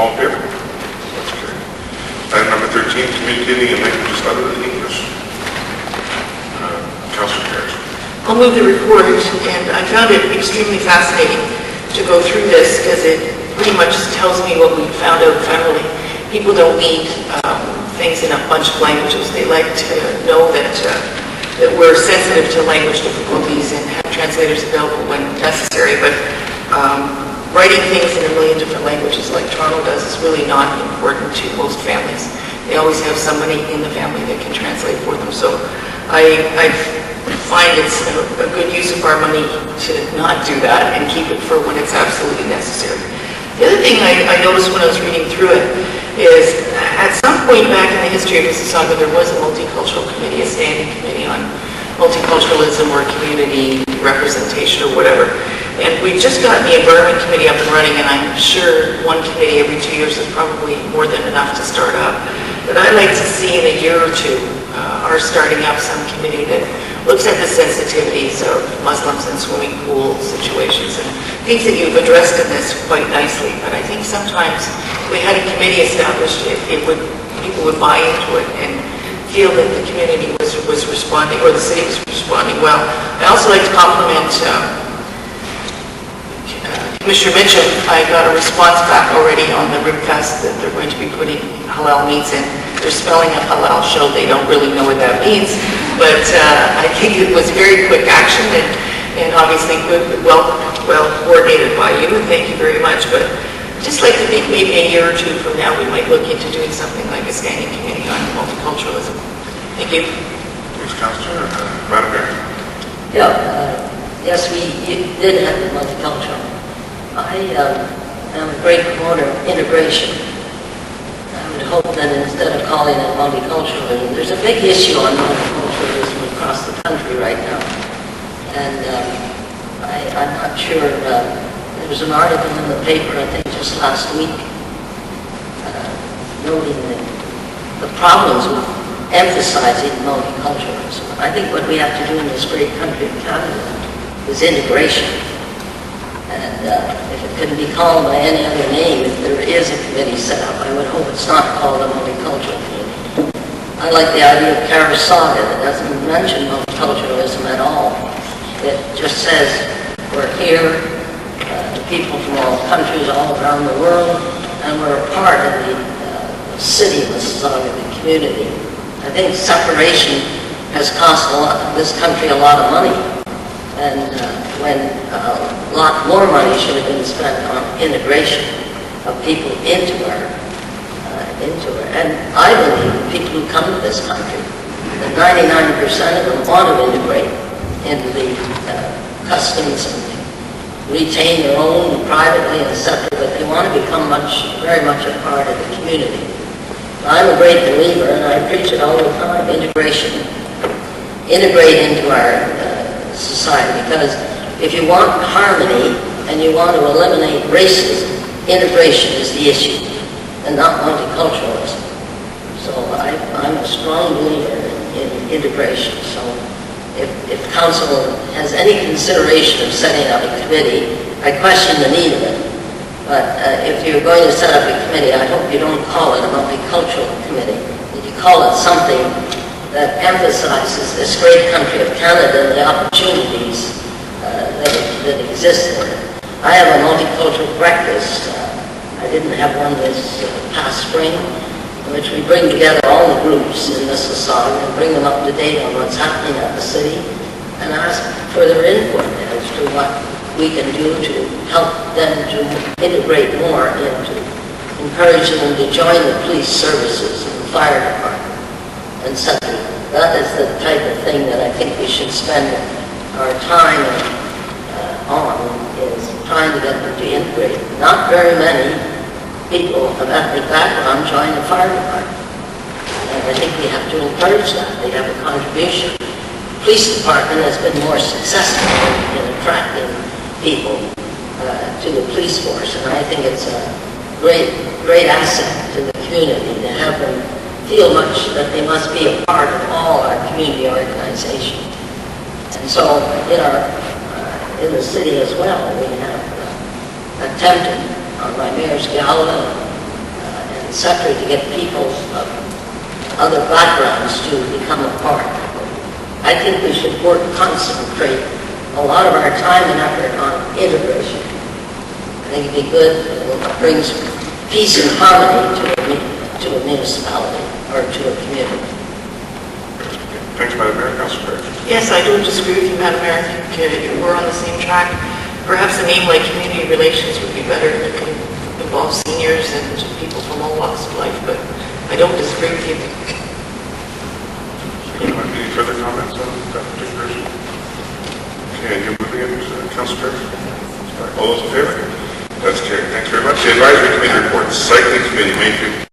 All in favor? That's carried. Item number 13, communicating in languages other than English. Councillor Parrish. I'll move the report, and I found it extremely fascinating to go through this because it pretty much tells me what we found out federally. People don't need things in a bunch of languages. They like to know that we're sensitive to language difficulties and have translators available when necessary, but writing things in a million different languages like Toronto does is really not important to most families. They always have somebody in the family that can translate for them. So I find it's a good use of our money to not do that and keep it for when it's absolutely necessary. The other thing I noticed when I was reading through it is at some point back in the history of Mississauga, there was a multicultural committee, a standing committee on multiculturalism or community representation or whatever. And we've just gotten the environment committee up and running, and I'm sure one committee every 2 years is probably more than enough to start up. But I'd like to see in a year or two are starting up some committee that looks at the sensitivities of Muslims in swimming pool situations and things that you've addressed in this quite nicely. But I think sometimes if we had a committee established, people would buy into it and feel that the community was responding, or the city was responding well. I also like to compliment Commissioner Mitchell. I got a response back already on the Ribfest that they're going to be putting halal meats in. They're spelling a halal show. They don't really know what that means, but I think it was very quick action and obviously good, well coordinated by you. Thank you very much. But just like to think maybe a year or two from now we might look into doing something like a standing committee on multiculturalism. Thank you. Thanks, Councillor. Madam Mayor. Yeah, yes, we did have the multicultural. I am a great promoter of integration. I would hope that instead of calling it multiculturalism, there's a big issue on multiculturalism across the country right now. And I'm not sure, there was an article in the paper, I think just last week, noting the problems with emphasizing multiculturalism. I think what we have to do in this great country of Canada is integration. And if it couldn't be called by any other name, if there is a committee set up, I would hope it's not called a multicultural committee. I like the idea of Mississauga that doesn't mention multiculturalism at all. It just says we're here, people from all countries all around the world, and we're a part of the city of Mississauga, the community. I think separation has cost this country a lot of money. And when a lot more money should have been spent on integration of people into our. And I believe the people who come to this country, that 99% of them want to integrate into the customs and retain their own privately and separate, but they want to become very much a part of the community. I'm a great believer, and I preach it all the time, integration. Integrate into our society, because if you want harmony and you want to eliminate racism, integration is the issue and not multiculturalism. So I'm a strong believer in integration. So if council has any consideration of setting up a committee, I question the need of it. But if you're going to set up a committee, I hope you don't call it a multicultural committee. That you call it something that emphasizes this great country of Canada and the opportunities that exist there. I have a multicultural breakfast. I didn't have one this past spring, in which we bring together all the groups in Mississauga and bring them up to date on what's happening at the city and ask for their input as to what we can do to help them to integrate more and to encourage them to join the police services and the fire department. And so that is the type of thing that I think we should spend our time on, is trying to get them to integrate. Not very many people of ethnic background join the fire department. And I think we have to encourage that. They have a contribution. The police department has been more successful in attracting people to the police force, and I think it's a great asset to the community to have them feel that they must be a part of all our community organizations. And so in the city as well, we have attempted on my mayor's gala, sector to get people of other backgrounds to become a part. I think we should concentrate a lot of our time and effort on integration. I think it'd be good, it brings peace and harmony to a municipality or to a community. Thanks, Madam Mayor. Councillor Parrish. Yes, I don't disagree with you, Madam Mayor. I think we're on the same track. Perhaps a name like community relations would be better. It can involve seniors and people from all walks of life, but I don't disagree with you. Any further comments on that particular issue? Okay, you're moving it, Councillor Parrish? All those in favor? That's carried. Thanks very much. The Advisory Committee reports. Cycling Committee, May 15th.